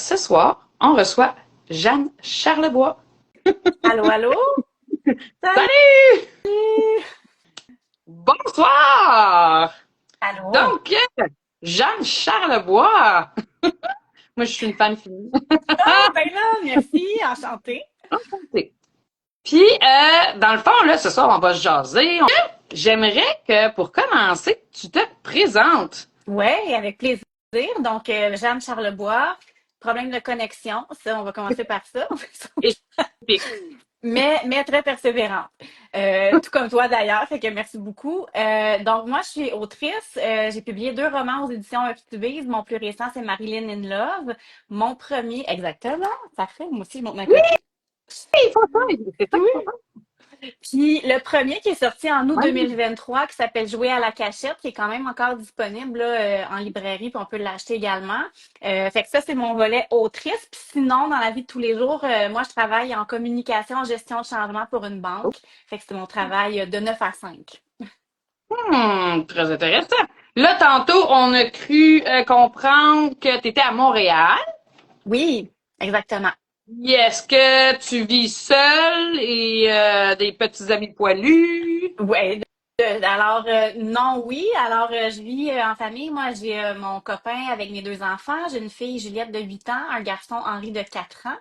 ce soir, on reçoit Jeanne Charlebois. Allô, allô? Salut! Salut! Bonsoir! Allô? Donc, Jeanne Charlebois. Moi, je suis une fan finie. Ah, ben là, merci, enchantée. Puis, dans le fond, là, ce soir, on va se jaser. J'aimerais que, pour commencer, tu te présentes. Oui, avec plaisir. Donc, Jeanne Charlebois, problème de connexion, ça, on va commencer par ça. Et je Mais très persévérante. Tout comme toi d'ailleurs, fait que merci beaucoup. Donc, moi, je suis autrice. J'ai publié 2 romans aux éditions Uptubise. Mon plus récent, c'est Marilyn in Love. Mon premier, exactement, parfait. Moi aussi, je monte ma Oui, copie. il faut ça, c'est ça qu'il faut Oui. Puis le premier qui est sorti en août faire. 2023, qui s'appelle Jouer à la cachette, qui est quand même encore disponible là, en librairie, puis on peut l'acheter également. Fait que ça, c'est mon volet autrice. Puis sinon, dans la vie de tous les jours, moi, je travaille en communication, en gestion de changement pour une banque. Fait que c'est mon travail de 9 à 5. Très intéressant. Là, tantôt, on a cru comprendre que tu étais à Montréal. Oui, exactement. Est-ce que tu vis seule et des petits amis poilus? Ouais. Alors, non, oui. Alors, je vis en famille. Moi, j'ai mon copain avec mes 2 enfants. J'ai une fille, Juliette, de 8 ans, un garçon, Henri, de 4 ans.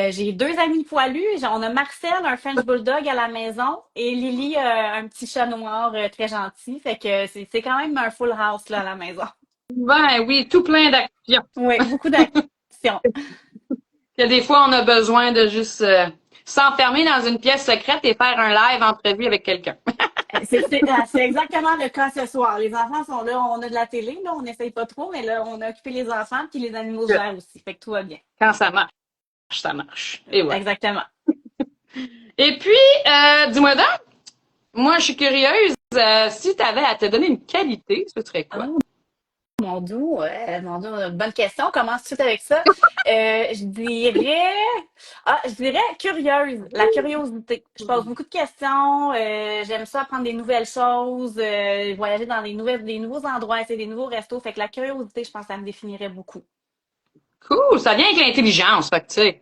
J'ai 2 amis poilus. On a Marcel, un French Bulldog à la maison, et Lily, un petit chat noir très gentil. Fait que c'est quand même un full house là, à la maison. Ben oui, tout plein d'actions. Oui, beaucoup d'actions. Il y a des fois, on a besoin de juste s'enfermer dans une pièce secrète et faire un live entrevue avec quelqu'un. C'est exactement le cas ce soir. Les enfants sont là, on a de la télé, là, on n'essaye pas trop, mais là, on a occupé les enfants, puis les animaux se gèrent aussi. Fait que tout va bien. Quand ça marche, ça marche. Et voilà. Exactement. Et puis, dis-moi donc, moi, je suis curieuse, si tu avais à te donner une qualité, ce serait quoi? Oh, mon doux, bonne question. On commence tout de suite avec ça. Je dirais, je dirais curieuse, la curiosité. Je pose beaucoup de questions. J'aime ça apprendre des nouvelles choses, voyager dans des nouveaux endroits, essayer des nouveaux restos. Fait que la curiosité, je pense, que ça me définirait beaucoup. Cool, ça vient avec l'intelligence, fait que tu sais.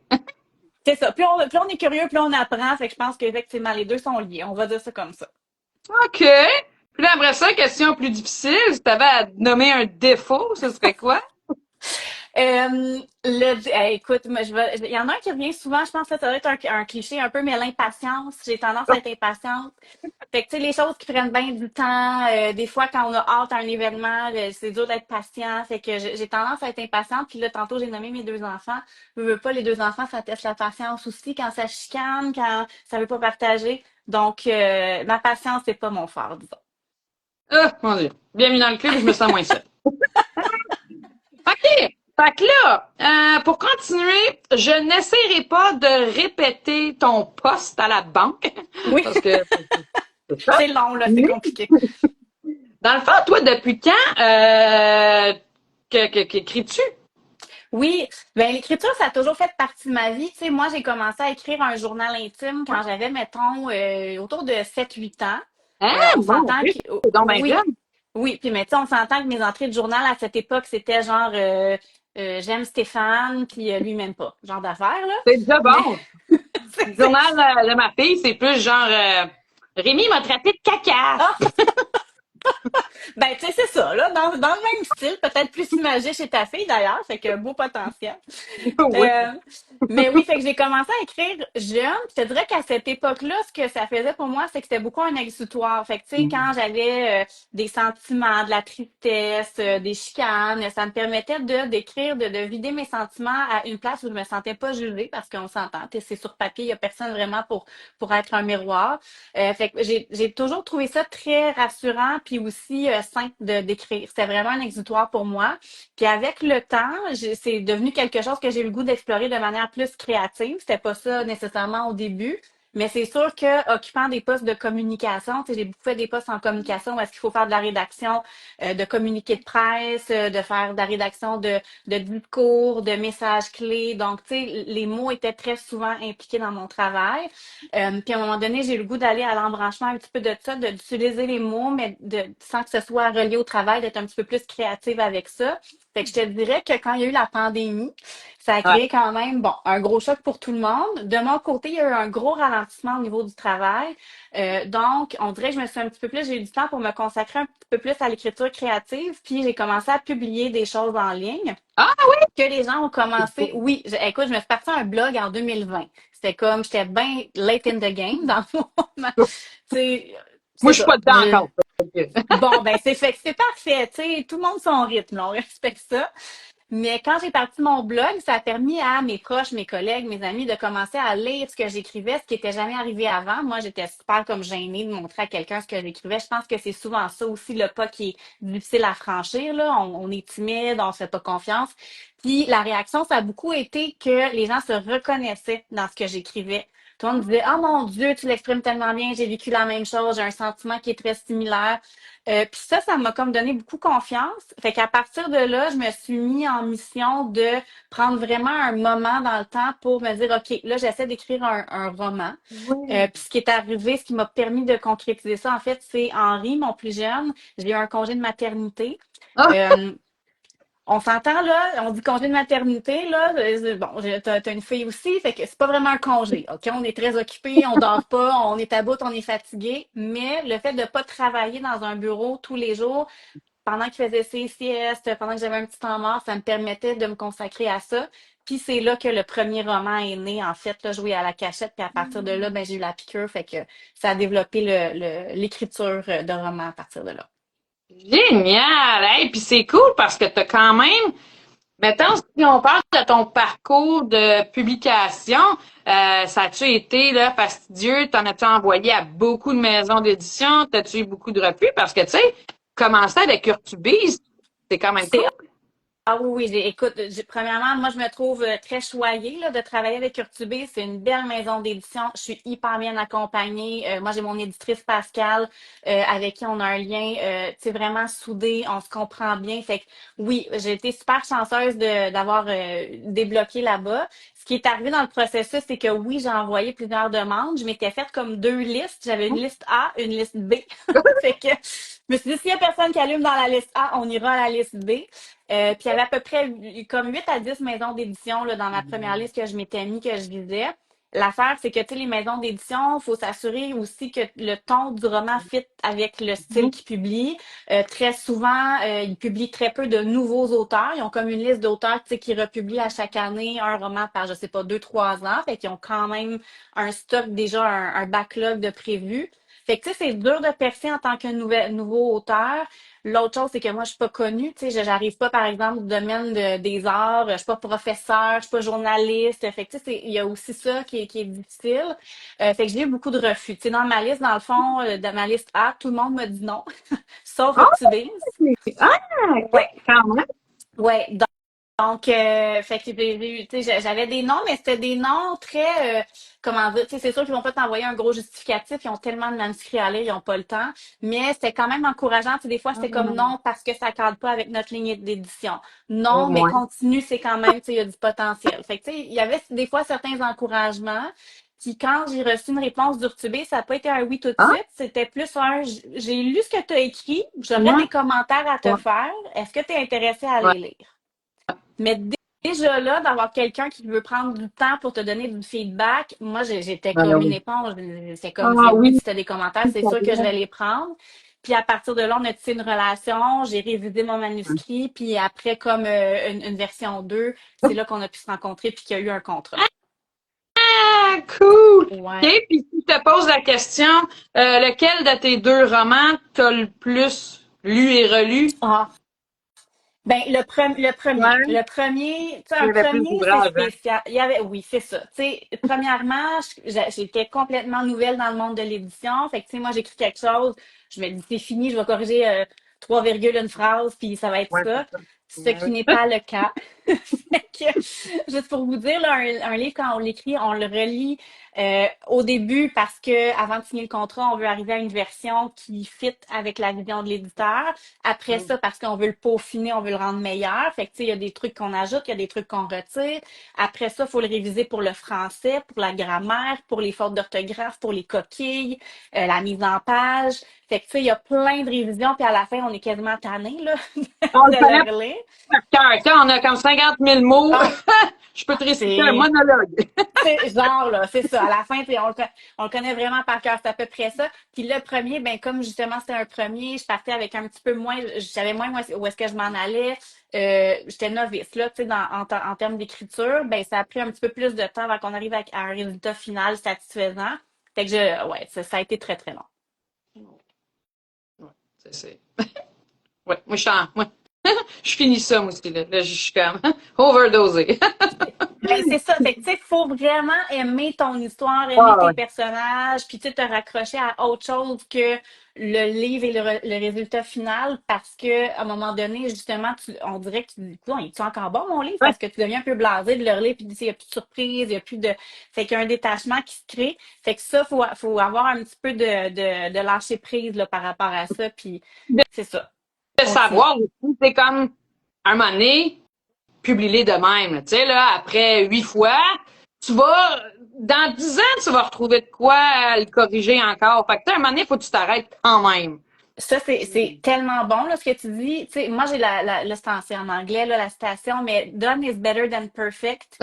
C'est ça. Plus on est curieux, plus on apprend. Fait que je pense qu'effectivement, les deux sont liés. On va dire ça comme ça. OK. Puis là, après ça, question plus difficile, si tu avais à nommer un défaut, ce serait quoi? Écoute, moi, il y en a un qui revient souvent, je pense que ça doit être un cliché un peu, mais l'impatience. J'ai tendance à être impatiente. Fait que, tu sais, les choses qui prennent bien du temps, des fois, quand on a hâte à un événement, c'est dur d'être patient. Fait que j'ai tendance à être impatiente. Puis là, tantôt, j'ai nommé mes 2 enfants. Je veux pas, les 2 enfants, ça teste la patience aussi quand ça chicane, quand ça veut pas partager. Donc, ma patience, c'est pas mon fort, disons. Ah, mon Dieu. Bienvenue dans le club, je me sens moins seule. OK. Fait que là, pour continuer, je n'essaierai pas de répéter ton poste à la banque. Oui, Parce que c'est ça. c'est long, là, c'est Mais, compliqué. dans le fond, toi, depuis quand qu'écris-tu? Oui, ben l'écriture, ça a toujours fait partie de ma vie. Tu sais, moi, j'ai commencé à écrire un journal intime quand j'avais, mettons, autour de 7 8 ans. Ah, On mon s'entend Dieu, que... c'est donc bien Oui, jeune. oui. Puis, mais tu sais, on s'entend que mes entrées de journal à cette époque, c'était genre j'aime Stéphane, puis lui, même pas. Genre d'affaires, là. C'est déjà Mais bon. Le c'est journal de ma fille, c'est plus genre Rémi m'a traité de caca. ah, ben, tu sais, c'est ça, là, dans le même style, peut-être plus imagé chez ta fille d'ailleurs, fait que beau potentiel. Oui. Euh, mais oui, fait que j'ai commencé à écrire jeune. Puis je te dirais qu'à cette époque-là, ce que ça faisait pour moi, c'est que c'était beaucoup un exutoire. Fait que, tu sais, quand j'avais des sentiments, de la tristesse, des chicanes, ça me permettait de d'écrire, de vider mes sentiments à une place où je me sentais pas jugée, parce qu'on s'entend, c'est sur papier, il y a personne vraiment pour être un miroir. Fait que j'ai toujours trouvé ça très rassurant, puis aussi simple de d'écrire. C'était vraiment un exutoire pour moi. Puis avec le temps, c'est devenu quelque chose que j'ai eu le goût d'explorer de manière plus créative. C'était pas ça nécessairement au début. Mais c'est sûr que occupant des postes de communication, tu sais, j'ai beaucoup fait des postes en communication où est-ce qu'il faut faire de la rédaction de communiqués de presse, de faire de la rédaction de discours, de messages clés. Donc, tu sais, les mots étaient très souvent impliqués dans mon travail. Puis à un moment donné, j'ai eu le goût d'aller à l'embranchement un petit peu de ça, d'utiliser les mots, mais sans que ce soit relié au travail, d'être un petit peu plus créative avec ça. Fait que je te dirais que quand il y a eu la pandémie, ça a Ouais. créé quand même, bon, un gros choc pour tout le monde. De mon côté, il y a eu un gros ralentissement au niveau du travail. Donc, on dirait que je me suis un petit peu plus, j'ai eu du temps pour me consacrer un petit peu plus à l'écriture créative, puis j'ai commencé à publier des choses en ligne Ah, que les gens ont c'est commencé. cool. Oui, écoute, je me suis partie un blog en 2020. C'était comme, j'étais bien late in the game dans le fond. C'est Moi, c'est je suis pas ça. dedans encore. Bon, ben c'est fait, que c'est parfait. Tu sais, tout le monde son rythme, là, on respecte ça. Mais quand j'ai parti mon blog, ça a permis à mes proches, mes collègues, mes amis de commencer à lire ce que j'écrivais, ce qui était jamais arrivé avant. Moi, j'étais super comme gênée de montrer à quelqu'un ce que j'écrivais. Je pense que c'est souvent ça aussi le pas qui est difficile à franchir, là. On est timide, on se fait pas confiance. Puis la réaction, ça a beaucoup été que les gens se reconnaissaient dans ce que j'écrivais. Tout le monde disait, oh mon Dieu, tu l'exprimes tellement bien, j'ai vécu la même chose, j'ai un sentiment qui est très similaire. Puis ça m'a comme donné beaucoup confiance. Fait qu'à partir de là, je me suis mis en mission de prendre vraiment un moment dans le temps pour me dire, OK, là, j'essaie d'écrire un roman. Oui. Puis ce qui est arrivé, ce qui m'a permis de concrétiser ça, en fait, c'est Henri, mon plus jeune. J'ai eu un congé de maternité. Ah, Euh, on s'entend là, on dit congé de maternité là. Bon, t'as une fille aussi, fait que c'est pas vraiment un congé. Ok, on est très occupé, on dort pas, on est à bout, on est fatigué. Mais le fait de pas travailler dans un bureau tous les jours, pendant qu'il faisait ses siestes, pendant que j'avais un petit temps mort, ça me permettait de me consacrer à ça. Puis c'est là que le premier roman est né, en fait, là, joué à la cachette. Puis à partir de là, ben j'ai eu la piqûre, fait que ça a développé l'écriture de roman à partir de là. génial! Hey, puis c'est cool parce que t'as quand même, mettons, si on parle de ton parcours de publication, ça a-tu été là, fastidieux? T'en as-tu envoyé à beaucoup de maisons d'édition? T'as-tu eu beaucoup de refus? Parce que, tu sais, commencer avec Urtubise, c'est quand même cool. C'est Ah oui, oui, écoute, premièrement, moi, je me trouve très choyée là, de travailler avec Urtubé. C'est une belle maison d'édition. Je suis hyper bien accompagnée. Moi, j'ai mon éditrice Pascal, avec qui on a un lien, tu sais, vraiment soudé. On se comprend bien. Fait que oui, j'ai été super chanceuse d'avoir débloqué là-bas. Ce qui est arrivé dans le processus, c'est que oui, j'ai envoyé plusieurs demandes. Je m'étais faite comme deux listes. J'avais une liste A, une liste B. Fait que je me suis dit, s'il y a personne qui allume dans la liste A, on ira à la liste B. Puis il y avait à peu près comme 8 à 10 maisons d'édition là, dans ma première liste que je m'étais mis, que je visais. L'affaire, c'est que tu sais, les maisons d'édition, il faut s'assurer aussi que le ton du roman fit avec le style qu'ils publient. Très souvent, ils publient très peu de nouveaux auteurs. Ils ont comme une liste d'auteurs tu sais, qui republient à chaque année un roman par, je sais pas, 2, 3 ans. Fait qu'ils ont quand même un stock, déjà un backlog de prévus. Fait que tu sais, c'est dur de percer en tant que nouveau auteur. L'autre chose, c'est que moi, je suis pas connue. Tu sais, j'arrive pas, par exemple, du domaine des arts. Je suis pas professeur, je suis pas journaliste. Fait que, tu sais, il y a aussi ça qui est difficile. Fait que j'ai eu beaucoup de refus. Tu sais, dans ma liste, dans le fond, dans ma liste A, tout le monde me dit non, sauf Ah, Urtubise. ah, OK, Ouais, quand même. ouais. Donc, fait que tu sais, j'avais des noms, mais c'était des noms très, comment dire, tu sais, c'est sûr qu'ils vont pas t'envoyer un gros justificatif, ils ont tellement de manuscrits à lire, ils ont pas le temps, mais c'était quand même encourageant, tu sais, des fois, c'était comme Hum, non, parce que ça cadre pas avec notre ligne d'édition. au Non, mais moins. continue, c'est quand même, tu sais, il y a du potentiel. Fait que, tu sais, il y avait des fois certains encouragements, puis quand j'ai reçu une réponse d'Urtubé, ça n'a pas été un oui tout de Ah, suite, c'était plus un, j'ai lu ce que tu as écrit, j'aurais moi, des commentaires à te ouais, faire, est-ce que tu es intéressé à ouais. les lire? Mais déjà là, d'avoir quelqu'un qui veut prendre du temps pour te donner du feedback, moi, j'étais Ben comme une oui. éponge. C'est comme, Ah c'est oui, oui, si tu as des commentaires, c'est c'est ça. sûr que je vais les prendre. Puis à partir de là, on a tissé une relation, j'ai révisé mon manuscrit, puis après, comme une version 2, c'est là qu'on a pu se rencontrer, puis qu'il y a eu un contrat. Ah, cool! OK, Ouais. puis si je te pose la question, lequel de tes deux romans t'as le plus lu et relu? Ah, ben, Ouais, le premier, tu sais, il y un avait plus premier, c'est d'ouvrages, hein? spécial. Il y avait, oui, c'est ça. Tu sais, premièrement, j'étais complètement nouvelle dans le monde de l'édition. Fait que, tu sais, moi, j'écris quelque chose, je me dis, c'est fini, je vais corriger 3 virgules, une phrase, puis ça va être Ouais, c'est ça. ça. Ce Ouais, qui oui. n'est pas le cas. Fait que, juste pour vous dire, là, un livre, quand on l'écrit, on le relit au début parce que avant de signer le contrat, on veut arriver à une version qui fit avec la vision de l'éditeur. Après ça, parce qu'on veut le peaufiner, on veut le rendre meilleur. Fait que, tu sais, il y a des trucs qu'on ajoute, il y a des trucs qu'on retire. Après ça, il faut le réviser pour le français, pour la grammaire, pour les fautes d'orthographe, pour les coquilles, la mise en page. Fait que, tu sais, il y a plein de révisions, puis à la fin, on est quasiment tanné, là, On le de connaît le relire. par cœur. Tu sais, on a comme 50 000 mots. Ah, Je peux te réciter un c'est monologue. C'est genre, là, c'est ça. À la fin, on le connaît vraiment par cœur. C'est à peu près ça. Puis le premier, ben comme justement c'était un premier, je partais avec un petit peu moins, je savais moins où est-ce que je m'en allais. J'étais novice, là, tu sais, en termes d'écriture. Ben, ça a pris un petit peu plus de temps avant qu'on arrive à un résultat final satisfaisant. Fait que ouais, ça a été très, très long. Ouais, c'est. Ouais, moi, je finis ça, moi aussi, là. Là, je suis comme overdosé. Ben, c'est ça. Fait que, tu sais, faut vraiment aimer ton histoire, aimer Ah, tes ouais. personnages, puis tu sais, te raccrocher à autre chose que le livre et le résultat final parce que, à un moment donné, justement, on dirait que tu dis, coudonc, est-tu encore bon, mon livre? Ouais. Parce que tu deviens un peu blasé de le relire, puis il n'y a plus de surprise, il n'y a plus de. Fait qu'il y a un détachement qui se crée. Fait que ça, faut avoir un petit peu de lâcher prise, là, par rapport à ça, puis c'est ça. De Continuer. savoir aussi, c'est comme, un moment donné, publie-les de même. Tu sais, là, après 8 fois, tu vas, dans 10 ans, tu vas retrouver de quoi le corriger encore. Fait que, tu sais, un moment donné, il faut que tu t'arrêtes quand même. Ça, c'est tellement bon, là, ce que tu dis. Tu sais, moi, j'ai là, c'est en anglais, là, la citation, mais done is better than perfect.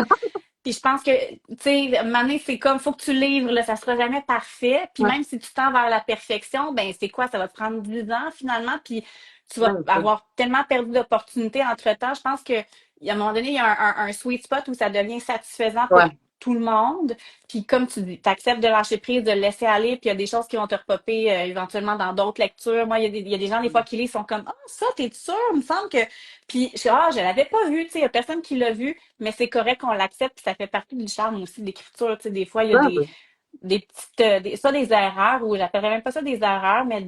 Puis je pense que, tu sais, à un moment donné, c'est comme, faut que tu livres, là, ça sera jamais parfait. Puis Ouais, même si tu tends vers la perfection, ben, c'est quoi? Ça va te prendre 10 ans, finalement. Puis tu vas ouais, avoir tellement perdu d'opportunités entre-temps. Je pense que, à un moment donné, il y a un sweet spot où ça devient satisfaisant pour ouais. tout le monde. Puis comme tu dis, tu acceptes de lâcher prise, de le laisser aller, puis il y a des choses qui vont te repopper éventuellement dans d'autres lectures. Moi, il y a des gens, des fois, qui lisent, sont comme, ah, ça, t'es sûr? Il me semble que. Puis, je l'avais pas vu, tu sais, il y a personne qui l'a vu, mais c'est correct qu'on l'accepte, puis ça fait partie du charme aussi de l'écriture. Tu sais, des fois, il y a Ouais, des petites, ça des erreurs, ou j'appellerais même pas ça des erreurs, mais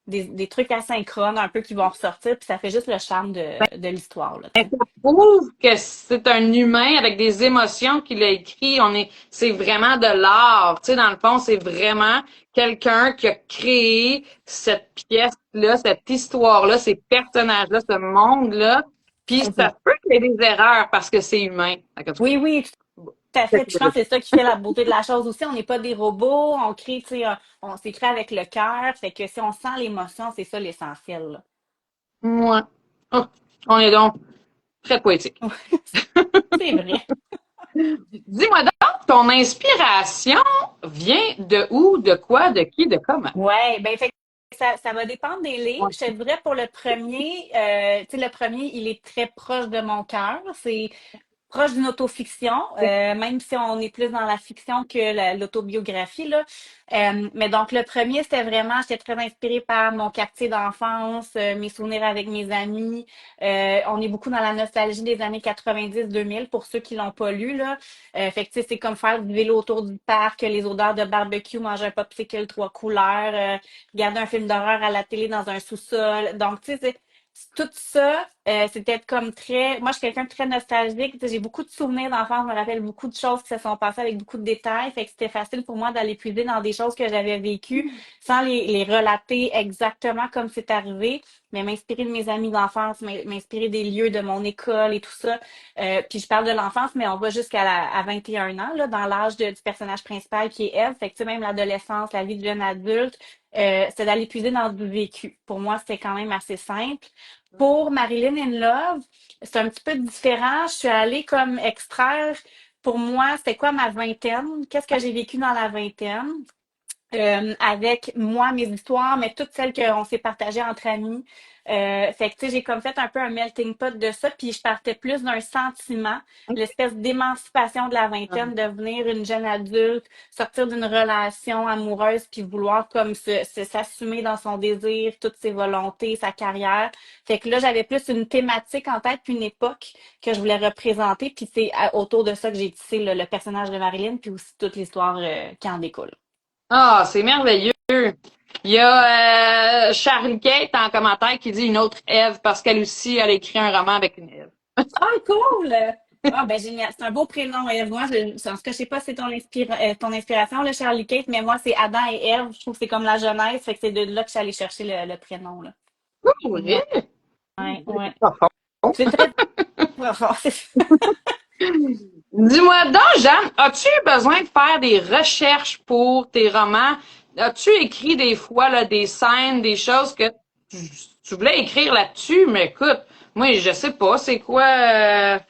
des trucs asynchrones un peu qui vont ressortir, puis ça fait juste le charme de l'histoire, là, tu mais sais. ça prouve que c'est un humain avec des émotions qui l'a écrit. C'est vraiment de l'art. Tu sais, dans le fond, c'est vraiment quelqu'un qui a créé cette pièce-là, cette histoire-là, ces personnages-là, ce monde-là. Puis ça se Mhm. peut qu'il y ait des erreurs parce que c'est humain. En tout cas, Oui, oui, tout à fait. Puis je pense que c'est ça qui fait la beauté de la chose aussi. On n'est pas des robots, on crée, tu sais, on s'écrit avec le cœur. Fait que si on sent l'émotion, c'est ça l'essentiel, là. moi, oh, on est donc très poétique. C'est vrai. Dis-moi donc, ton inspiration vient de où, de quoi, de qui, de comment? Ouais, ben fait que ça va dépendre des livres. Ouais. Je te dirais pour le premier, tu sais, le premier, il est très proche de mon cœur. C'est proche d'une autofiction, même si on est plus dans la fiction que l'autobiographie, là. Mais donc, le premier, c'était vraiment, j'étais très inspirée par mon quartier d'enfance, mes souvenirs avec mes amis. On est beaucoup dans la nostalgie des années 90-2000 pour ceux qui l'ont pas lu, là. Fait que, tu sais, c'est comme faire du vélo autour du parc, les odeurs de barbecue, manger un popsicle 3 couleurs, regarder un film d'horreur à la télé dans un sous-sol. Donc, tu sais, tout ça, c'était comme très. Moi, je suis quelqu'un de très nostalgique. Tu sais, j'ai beaucoup de souvenirs d'enfance. Je me rappelle beaucoup de choses qui se sont passées avec beaucoup de détails. Fait que c'était facile pour moi d'aller puiser dans des choses que j'avais vécues sans les relater exactement comme c'est arrivé, mais m'inspirer de mes amis d'enfance, m'inspirer des lieux de mon école et tout ça. Puis je parle de l'enfance, mais on va à 21 ans, là, dans l'âge du personnage principal qui est Eve. Fait que tu sais, même l'adolescence, la vie de jeune adulte, c'est d'aller puiser dans du vécu. Pour moi, c'était quand même assez simple. Pour Marilyn in Love, c'est un petit peu différent. Je suis allée comme extraire, pour moi, c'était quoi ma vingtaine? Qu'est-ce que j'ai vécu dans la vingtaine? Avec moi, mes histoires, mais toutes celles qu'on s'est partagées entre amis. Fait que, tu sais, j'ai comme fait un peu un melting pot de ça, puis je partais plus d'un sentiment, l'espèce d'émancipation de la vingtaine, devenir une jeune adulte, sortir d'une relation amoureuse, puis vouloir comme s'assumer dans son désir, toutes ses volontés, sa carrière. Fait que là, j'avais plus une thématique en tête, puis une époque que je voulais représenter, puis c'est autour de ça que j'ai tissé le personnage de Marilyn, puis aussi toute l'histoire qui en découle. Ah, c'est merveilleux. Il y a Charlie Kate en commentaire qui dit une autre Ève parce qu'elle aussi, elle a écrit un roman avec une Ève. Ah, cool! Ah, ben génial. C'est un beau prénom, Ève. Moi, en tout cas, je sais pas si c'est ton inspiration, le Charlie Kate, mais moi, c'est Adam et Ève. Je trouve que c'est comme la jeunesse. Fait que c'est de là que je suis allée chercher le prénom, là. Oui. Ouais, ouais, ouais. Pas fort. C'est très profond. Dis-moi donc, Jeanne, as-tu eu besoin de faire des recherches pour tes romans? As-tu écrit des fois là, des scènes, des choses que tu, tu voulais écrire là-dessus? Mais écoute, moi, je sais pas, c'est quoi,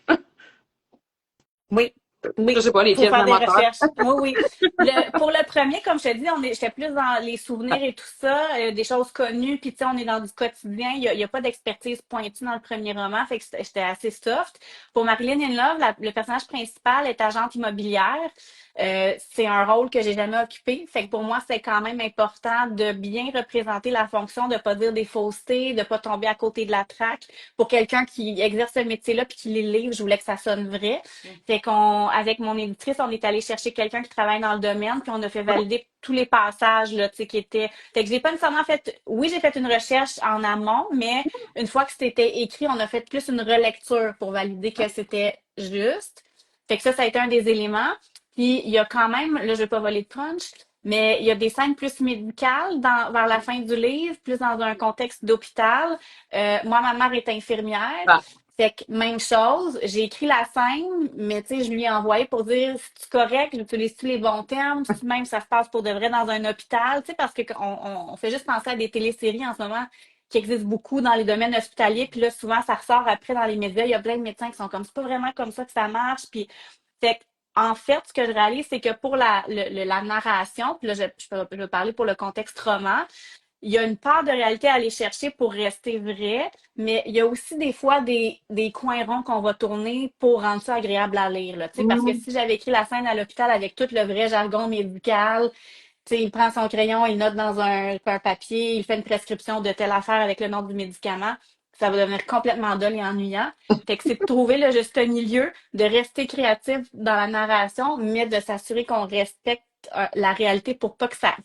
Oui, je oui, sais pas, les faut pièces faire de des moteur. recherches. Oui, oui. Pour le premier, comme je te dis, j'étais plus dans les souvenirs et tout ça, des choses connues, puis tu sais, on est dans du quotidien. Il y a pas d'expertise pointue dans le premier roman, fait que j'étais assez soft. Pour Marilyn in Love, le personnage principal est agente immobilière. C'est un rôle que j'ai jamais occupé. Fait que pour moi, c'est quand même important de bien représenter la fonction, de pas dire des faussetés, de pas tomber à côté de la traque. Pour quelqu'un qui exerce ce métier-là puis qui les livre, je voulais que ça sonne vrai. Fait avec mon éditrice, on est allé chercher quelqu'un qui travaille dans le domaine, puis on a fait valider tous les passages, là, tu sais, qui étaient. Fait que j'ai pas nécessairement fait, oui, j'ai fait une recherche en amont, mais une fois que c'était écrit, on a fait plus une relecture pour valider que c'était juste. Fait que ça a été un des éléments. Puis il y a quand même, là, je vais pas voler de punch, mais il y a des scènes plus médicales vers la fin du livre, plus dans un contexte d'hôpital. Moi, ma mère est infirmière. Ah, Fait que même chose, j'ai écrit la scène, mais tu sais, je lui ai envoyé pour dire si tu correct, j'utilise tous les bons termes, si même ça se passe pour de vrai dans un hôpital, tu sais, parce que on fait juste penser à des téléséries en ce moment qui existent beaucoup dans les domaines hospitaliers, puis là, souvent, ça ressort après dans les médias. Il y a plein de médecins qui sont comme c'est pas vraiment comme ça que ça marche. Puis fait que, en fait, ce que je réalise, c'est que pour la narration, puis là, je peux parler pour le contexte roman, il y a une part de réalité à aller chercher pour rester vrai, mais il y a aussi des fois des coins ronds qu'on va tourner pour rendre ça agréable à lire. Là, tu sais, parce que hum, si j'avais écrit la scène à l'hôpital avec tout le vrai jargon médical, tu sais, il prend son crayon, il note dans un papier, il fait une prescription de telle affaire avec le nom du médicament, ça va devenir complètement dull et ennuyant. Fait que c'est de trouver le juste milieu, de rester créatif dans la narration, mais de s'assurer qu'on respecte la réalité pour pas que ça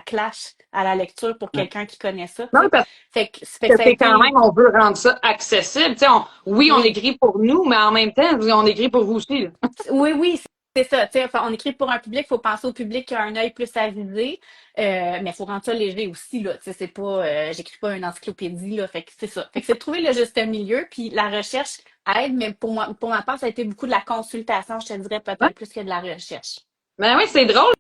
clash à la lecture pour ouais. quelqu'un qui connaît ça, tu Non, sais. parce Fait que que ça a c'est quand été, même, on veut rendre ça accessible. Tu sais, oui, on oui, écrit pour nous, mais en même temps, on écrit pour vous aussi, là. oui, oui, c'est ça. Tu sais, enfin, on écrit pour un public, il faut penser au public qui a un œil plus avisé, mais il faut rendre ça léger aussi, là. Tu sais, c'est pas, j'écris pas une encyclopédie, là. Fait que c'est ça. Fait que c'est de trouver le juste milieu, puis la recherche aide, mais pour ma part, ça a été beaucoup de la consultation, je te dirais Ouais. peut-être plus que de la recherche. Ben oui, c'est drôle.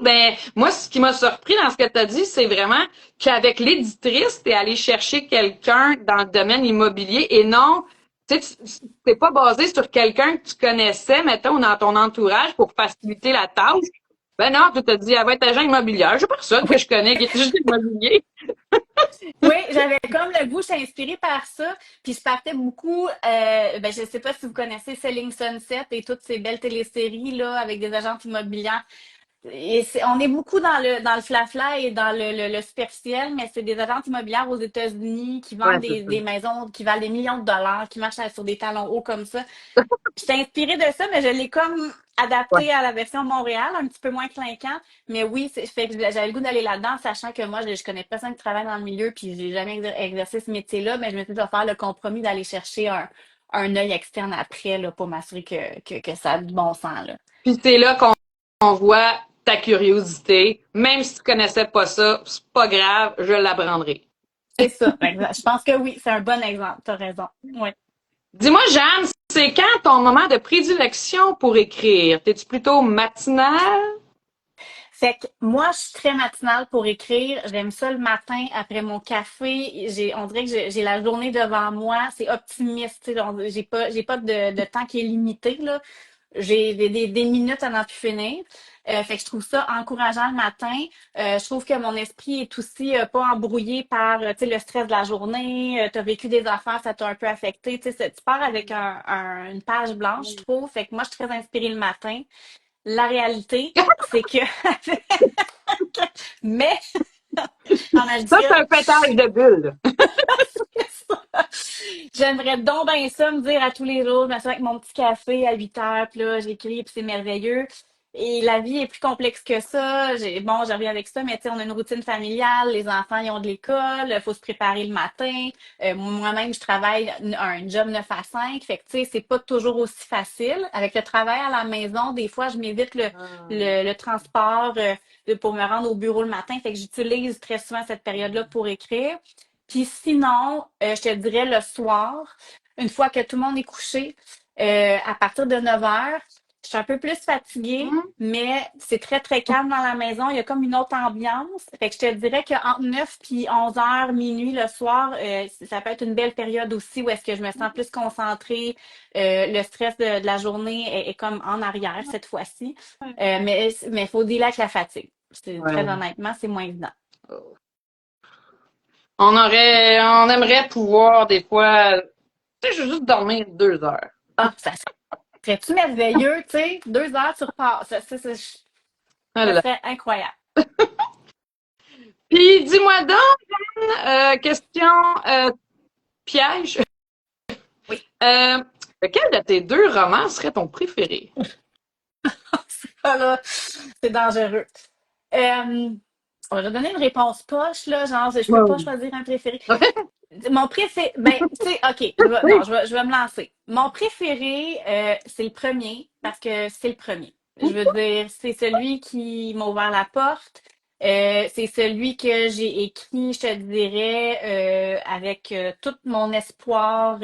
Ben, moi, ce qui m'a surpris dans ce que tu as dit, c'est vraiment qu'avec l'éditrice, tu es allé chercher quelqu'un dans le domaine immobilier et non, tu sais, t'es pas basé sur quelqu'un que tu connaissais, mettons, dans ton entourage pour faciliter la tâche. Ben non, tu t'as dit, elle va être agent immobilière. J'ai personne que Oui. je connais qui est juste immobilier. Oui, j'avais comme le goût, j'étais inspirée par ça. Puis je partais beaucoup, ben je sais pas si vous connaissez Selling Sunset et toutes ces belles téléséries là avec des agentes immobilières. On est beaucoup dans le flafla et dans le superficiel, mais c'est des agentes immobilières aux États-Unis qui Ouais, vendent c'est ça. des maisons qui valent des millions de dollars, qui marchent sur des talons hauts comme ça. J'étais inspirée de ça, mais je l'ai comme Ouais. adapté à la version Montréal, un petit peu moins clinquant. Mais oui, fait que j'avais le goût d'aller là-dedans, sachant que moi, je connais personne qui travaille dans le milieu, puis j'ai jamais exercé ce métier-là, mais je me suis dit de faire le compromis d'aller chercher un œil externe après, là, pour m'assurer que ça a du bon sens, là. Puis c'est là qu'on voit ta curiosité. Même si tu connaissais pas ça, c'est pas grave, je l'apprendrai. C'est ça, exact. Je pense que oui, c'est un bon exemple. T'as raison. Oui. Dis-moi, Jeanne, c'est quand ton moment de prédilection pour écrire? T'es-tu plutôt matinale? Fait que moi, je suis très matinale pour écrire. J'aime ça le matin après mon café. On dirait que j'ai la journée devant moi. C'est optimiste. Tu sais, j'ai pas de temps qui est limité, là. J'ai des minutes à n'en plus finir. Fait que je trouve ça encourageant le matin. Je trouve que mon esprit est aussi pas embrouillé par tu sais, le stress de la journée. Tu as vécu des affaires, ça t'a un peu affecté. Tu sais, tu pars avec une page blanche, je trouve. Fait que moi, je suis très inspirée le matin. La réalité, c'est que mais en Ça, c'est majuscule, un pétage de bulle. j'aimerais donc bien ça me dire à tous les jours, je m'assois avec mon petit café à 8 heures, puis là, j'écris, puis c'est merveilleux. Et la vie est plus complexe que ça. Bon, je reviens avec ça, mais tu sais, on a une routine familiale, les enfants, ils ont de l'école, il faut se préparer le matin. Moi-même, je travaille un job 9 à 5. Fait que, tu sais, c'est pas toujours aussi facile. Avec le travail à la maison, des fois, je m'évite le transport pour me rendre au bureau le matin. Fait que j'utilise très souvent cette période-là pour écrire. Puis sinon, je te dirais le soir, une fois que tout le monde est couché, à partir de 9 heures, je suis un peu plus fatiguée, Hum, mais c'est très, très calme dans la maison. Il y a comme une autre ambiance. Fait que je te dirais qu'entre 9 puis 11 heures, minuit le soir, ça peut être une belle période aussi où est-ce que je me sens plus concentrée. Le stress de la journée est comme en arrière cette fois-ci. Mais faut dealer avec la fatigue. Très ouais. honnêtement, c'est moins évident. On aimerait pouvoir des fois, tu sais, je veux juste dormir 2 heures. Ah, ça serait-tu merveilleux, tu sais? 2 heures, tu repars. Ça Voilà. serait incroyable. Puis dis-moi donc, question piège. Oui. Lequel de tes deux romans serait ton préféré? Ah là, c'est dangereux. Euh, on va donner une réponse poche, là, genre, je peux pas Wow. choisir un préféré. Mon préféré, ben, tu sais, OK, non, Oui. je vais me lancer. Mon préféré, c'est le premier, parce que c'est le premier. Je veux dire, c'est celui qui m'a ouvert la porte. C'est celui que j'ai écrit, je te dirais, avec tout mon espoir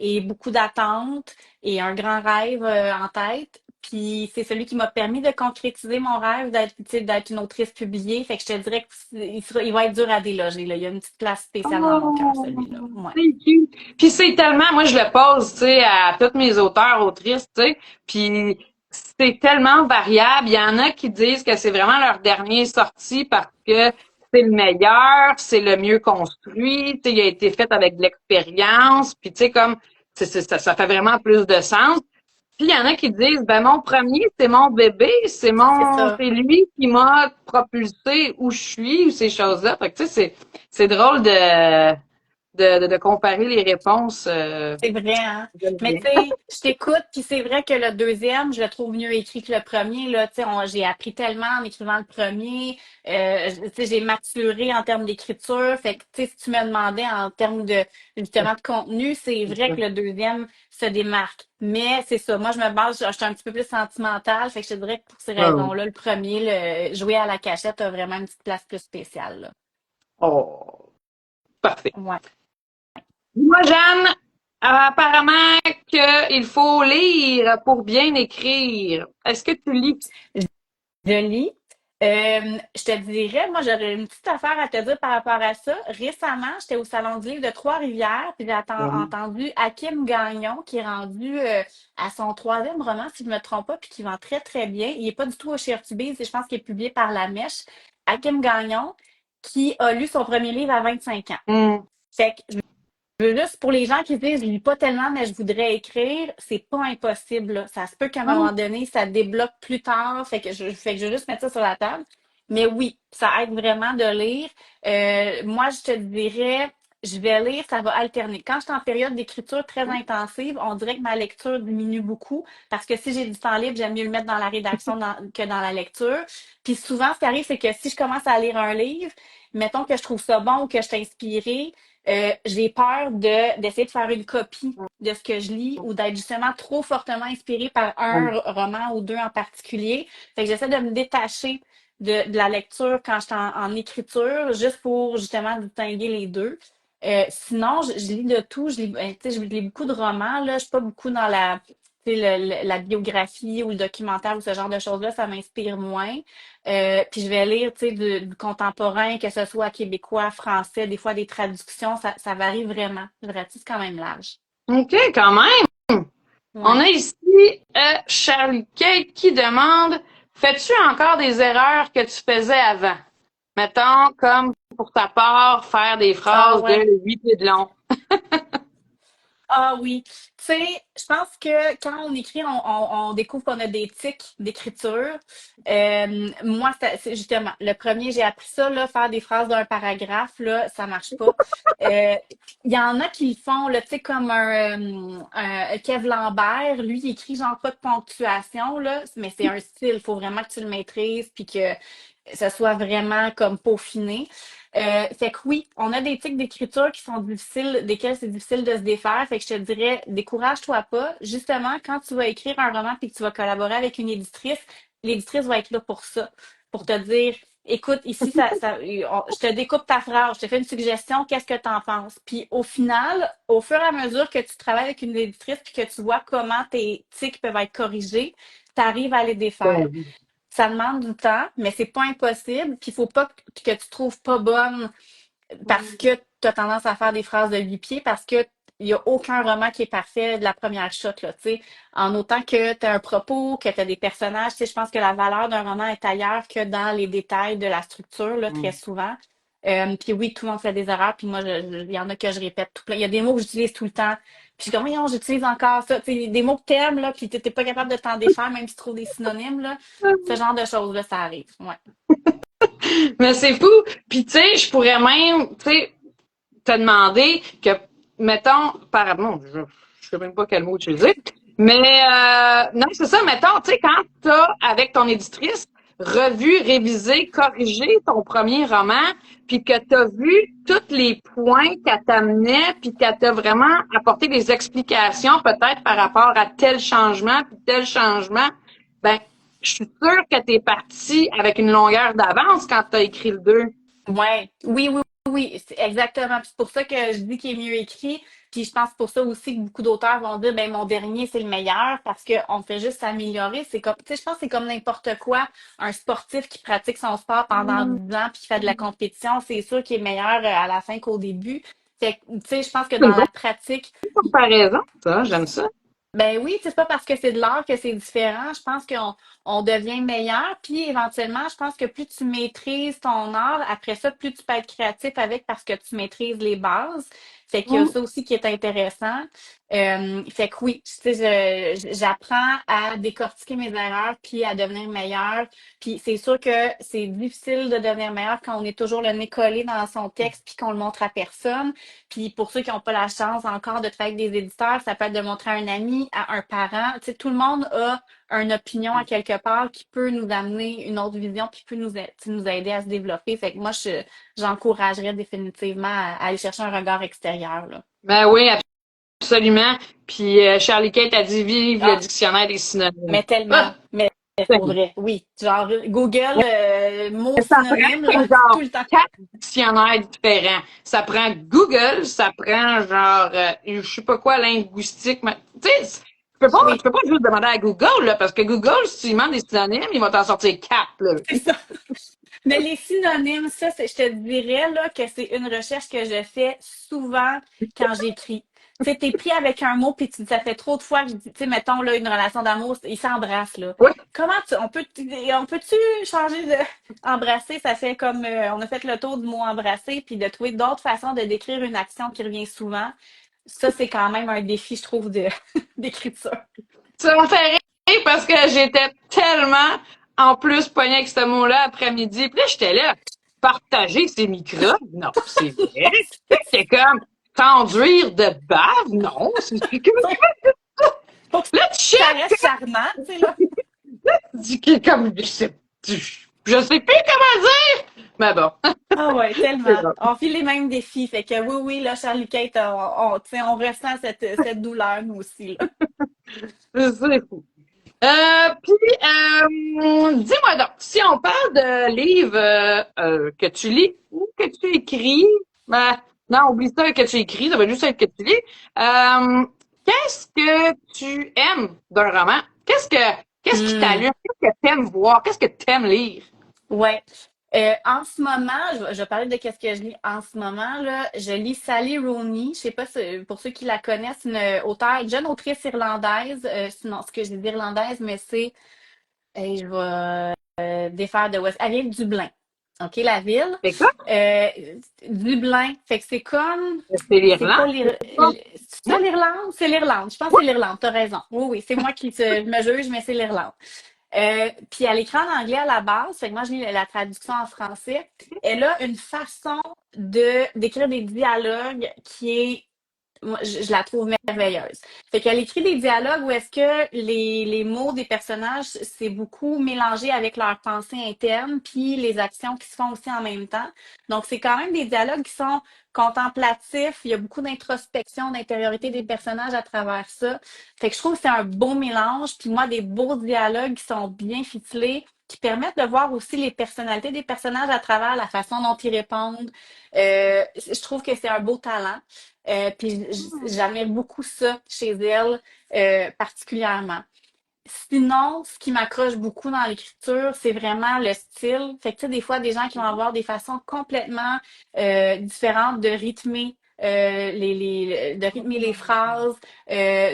et beaucoup d'attentes et un grand rêve en tête. Puis c'est celui qui m'a permis de concrétiser mon rêve d'être, tu sais, d'être une autrice publiée. Fait que je te dirais qu'il va être dur à déloger, là. Il y a une petite place spéciale dans mon cœur, Oh, celui-là. Ouais. c'est cute. Puis c'est tellement, moi je le pose, tu sais, à tous mes auteurs, autrices, tu sais, puis c'est tellement variable. Il y en a qui disent que c'est vraiment leur dernier sorti parce que c'est le meilleur, c'est le mieux construit, tu sais, il a été fait avec de l'expérience, puis tu sais, comme, ça fait vraiment plus de sens. Puis il y en a qui disent, ben mon premier, c'est mon bébé, C'est ça. c'est lui qui m'a propulsé où je suis, ou ces choses-là. Fait que tu sais, c'est drôle de comparer les réponses. C'est vrai, hein? J'aime Mais bien. tu sais, je t'écoute, puis c'est vrai que le deuxième, je le trouve mieux écrit que le premier. Là, tu sais, j'ai appris tellement en écrivant le premier. Tu sais, j'ai maturé en termes d'écriture. Fait que, tu sais, si tu me demandais en termes de, justement, de contenu, c'est vrai que le deuxième se démarque. Mais c'est ça. Moi, je me base, je suis un petit peu plus sentimentale. Fait que je te dirais que pour ces Oh, raisons-là, le premier, le jouer à la cachette a vraiment une petite place plus spéciale, là. oh, parfait. Ouais. Moi, Jeanne, apparemment qu'il faut lire pour bien écrire. Est-ce que tu lis? Je lis. Je te dirais, moi, j'aurais une petite affaire à te dire par rapport à ça. Récemment, j'étais au Salon du livre de Trois-Rivières, puis j'ai entendu Hakim Gagnon, qui est rendu à son troisième roman, si je ne me trompe pas, puis qui vend très, très bien. Il n'est pas du tout chez Urtubise, je pense qu'il est publié par La Mèche. Hakim Gagnon, qui a lu son premier livre à 25 ans. Hmm. Fait que je veux juste, pour les gens qui disent, je lis pas tellement, mais je voudrais écrire, c'est pas impossible, là. Ça se peut qu'à un Oh, moment donné, ça débloque plus tard. Fait que je veux juste mettre ça sur la table. Mais oui, ça aide vraiment de lire. Moi, je te dirais, je vais lire, ça va alterner. Quand je suis en période d'écriture très intensive, on dirait que ma lecture diminue beaucoup parce que si j'ai du temps libre, j'aime mieux le mettre dans la rédaction que dans la lecture. Puis souvent, ce qui arrive, c'est que si je commence à lire un livre, mettons que je trouve ça bon ou que je suis inspirée, j'ai peur d'essayer de faire une copie de ce que je lis ou d'être justement trop fortement inspirée par un roman ou deux en particulier. Fait que j'essaie de me détacher de la lecture quand je suis en écriture, juste pour justement distinguer les deux. Sinon, je lis de tout. Tu sais, je lis beaucoup de romans. Là. Je suis pas beaucoup dans tu sais, la biographie ou le documentaire ou ce genre de choses-là. Ça m'inspire moins. Puis je vais lire, tu sais, du contemporain, que ce soit québécois, français, des fois des traductions, ça varie vraiment. Je ratisse quand même large. OK, quand même. On Ouais. a ici Charlie Kate qui demande, fais-tu encore des erreurs que tu faisais avant? Mettons, comme pour ta part, faire des Ah phrases de ouais. 8 pieds de long. Ah oui. Tu sais, je pense que quand on écrit, on découvre qu'on a des tics d'écriture. Moi, c'est justement le premier, j'ai appris ça, là, faire des phrases d'un paragraphe, là, ça marche pas. Euh, Il y en a qui le font, là, tu sais, comme un Kev Lambert, lui, il écrit genre pas de ponctuation, là, mais c'est un style, il faut vraiment que tu le maîtrises, puis que ça soit vraiment comme peaufiné. Fait que oui, on a des tics d'écriture qui sont difficiles, desquels c'est difficile de se défaire. Fait que je te dirais, décourage-toi pas. Justement, quand tu vas écrire un roman puis que tu vas collaborer avec une éditrice, l'éditrice va être là pour ça, pour te dire, écoute, ici, je te découpe ta phrase, je te fais une suggestion, qu'est-ce que tu en penses? Puis au final, au fur et à mesure que tu travailles avec une éditrice puis que tu vois comment tes tics peuvent être corrigés, tu arrives à les défaire. Ça demande du temps, mais c'est pas impossible. Puis il faut pas que tu trouves pas bonne parce que tu as tendance à faire des phrases de 8 pieds, parce que il n'y a aucun roman qui est parfait de la première shot, là, tu sais. En autant que tu as un propos, que tu as des personnages, tu sais, je pense que la valeur d'un roman est ailleurs que dans les détails de la structure, là, très souvent. Puis oui, tout le monde fait des erreurs, puis moi, il y en a que je répète tout plein. Il y a des mots que j'utilise tout le temps. Puis je suis comme, voyons, j'utilise encore ça. Tu sais, des mots que t'aimes, là, puis t'es pas capable de t'en défaire, même si tu trouves des synonymes, là. Ce genre de choses-là, ça arrive. Ouais. Mais c'est fou. Puis tu sais, je pourrais même, tu sais, te demander que, mettons, non, je sais même pas quel mot utiliser, mais non, c'est ça, mettons, tu sais, quand t'as, avec ton éditrice, revu, révisé, corrigé ton premier roman, puis que t'as vu tous les points qu'elle t'amenait, puis qu'elle t'a vraiment apporté des explications peut-être par rapport à tel changement, puis tel changement, ben, je suis sûre que t'es parti avec une longueur d'avance quand t'as écrit le 2. Ouais, oui, oui, oui, c'est exactement. Puis c'est pour ça que je dis qu'il est mieux écrit. Puis je pense pour ça aussi que beaucoup d'auteurs vont dire, ben mon dernier c'est le meilleur parce qu'on fait juste s'améliorer. C'est comme, tu sais, je pense que c'est comme n'importe quoi. Un sportif qui pratique son sport pendant 10 ans puis qui fait de la compétition, c'est sûr qu'il est meilleur à la fin qu'au début. Fait que, tu sais, je pense que C'est une dans bonne la pratique, comparaison, ça, j'aime ça. ben oui, c'est pas parce que c'est de l'art que c'est différent. Je pense qu'on devient meilleur. Puis éventuellement, je pense que plus tu maîtrises ton art, après ça, plus tu peux être créatif avec parce que tu maîtrises les bases. Fait qu'il y a Mm. ça aussi qui est intéressant. Fait que oui, tu sais, j'apprends à décortiquer mes erreurs puis à devenir meilleure. Puis c'est sûr que c'est difficile de devenir meilleur quand on est toujours le nez collé dans son texte puis qu'on le montre à personne. Puis pour ceux qui n'ont pas la chance encore de travailler avec des éditeurs, ça peut être de montrer à un ami, à un parent. Tu sais, tout le monde a une opinion à quelque part qui peut nous amener une autre vision puis peut nous aider à se développer. Fait que moi, j'encouragerais définitivement à aller chercher un regard extérieur, là. Ben oui, absolument. Puis Charlie Kate a dit vive le Ah, dictionnaire des synonymes. mais tellement. Ah, Mais c'est pour vrai, oui. Genre, Google, mots ça prend synonymes, là, tout genre le temps. 4 dictionnaires différents. Ça prend Google, ça prend genre je sais pas quoi linguistique. Mais, tu sais, tu Oui, peux pas juste demander à Google là, parce que Google, si tu lui demandes des synonymes, il va t'en sortir 4 là. c'est ça. Mais les synonymes, ça, je te dirais là, que c'est une recherche que je fais souvent quand j'écris. Tu sais, t'es pris avec un mot, puis ça fait trop de fois que je dis, tu sais, mettons là, une relation d'amour, ils s'embrassent, là. Oui, On peut-tu changer de embrasser, ça fait comme on a fait le tour du mot embrasser, puis de trouver d'autres façons de décrire une action qui revient souvent. Ça, c'est quand même un défi, je trouve, d'écriture. ça m'a fait rire parce que j'étais tellement en plus pognée avec ce mot-là après-midi. Puis là, j'étais là, partager ses microbes? Non, c'est vrai. C'est comme t'enduire de bave? Non, c'est Faut que là, tu ça cherches, reste charmant, tu sais, là. comme, je sais plus comment dire. Mais bon, Ah ouais, c'est tellement. bon. On vit les mêmes défis. Fait que oui, oui, là, Charlie Kate, tu sais, on ressent cette douleur, nous aussi, là. C'est fou. Dis-moi donc, si on parle de livres que tu lis ou que tu écris, ben, non, oublie ça que tu écris, ça va juste être que tu lis. Euh, qu'est-ce que tu aimes d'un roman? Qu'est-ce qui Hmm. t'allume? Qu'est-ce que t'aimes voir? Qu'est-ce que t'aimes lire? Ouais. En ce moment, je vais parler de qu'est-ce que je lis en ce moment, là. Je lis Sally Rooney. Je sais pas pour ceux qui la connaissent, une auteure, une jeune autrice irlandaise. Sinon, ce que je dis irlandaise, mais c'est, je vais défaire de West. Elle vient de Dublin. OK, la ville. C'est quoi? Euh, Dublin. Fait que c'est comme, C'est c'est pas l'Irlande? les, C'est l'Irlande, c'est l'Irlande. Je pense que c'est l'Irlande, t'as raison. Oui, oui, c'est moi qui me juge, mais c'est l'Irlande. Puis elle écrit en anglais à la base, fait que moi je lis la traduction en français. Elle a une façon de d'écrire des dialogues qui est moi, je la trouve merveilleuse. Fait qu'elle écrit des dialogues où est-ce que les mots des personnages, c'est beaucoup mélangé avec leurs pensées internes, puis les actions qui se font aussi en même temps. Donc, c'est quand même des dialogues qui sont contemplatifs. Il y a beaucoup d'introspection, d'intériorité des personnages à travers ça. Fait que je trouve que c'est un beau mélange. Puis moi, des beaux dialogues qui sont bien ficelés, qui permettent de voir aussi les personnalités des personnages à travers la façon dont ils répondent. Je trouve que c'est un beau talent. Puis j'admire beaucoup ça chez elle, particulièrement. Sinon, ce qui m'accroche beaucoup dans l'écriture, c'est vraiment le style. Fait que tu sais, des fois, des gens qui vont avoir des façons complètement différentes de rythmer de rythmer les phrases,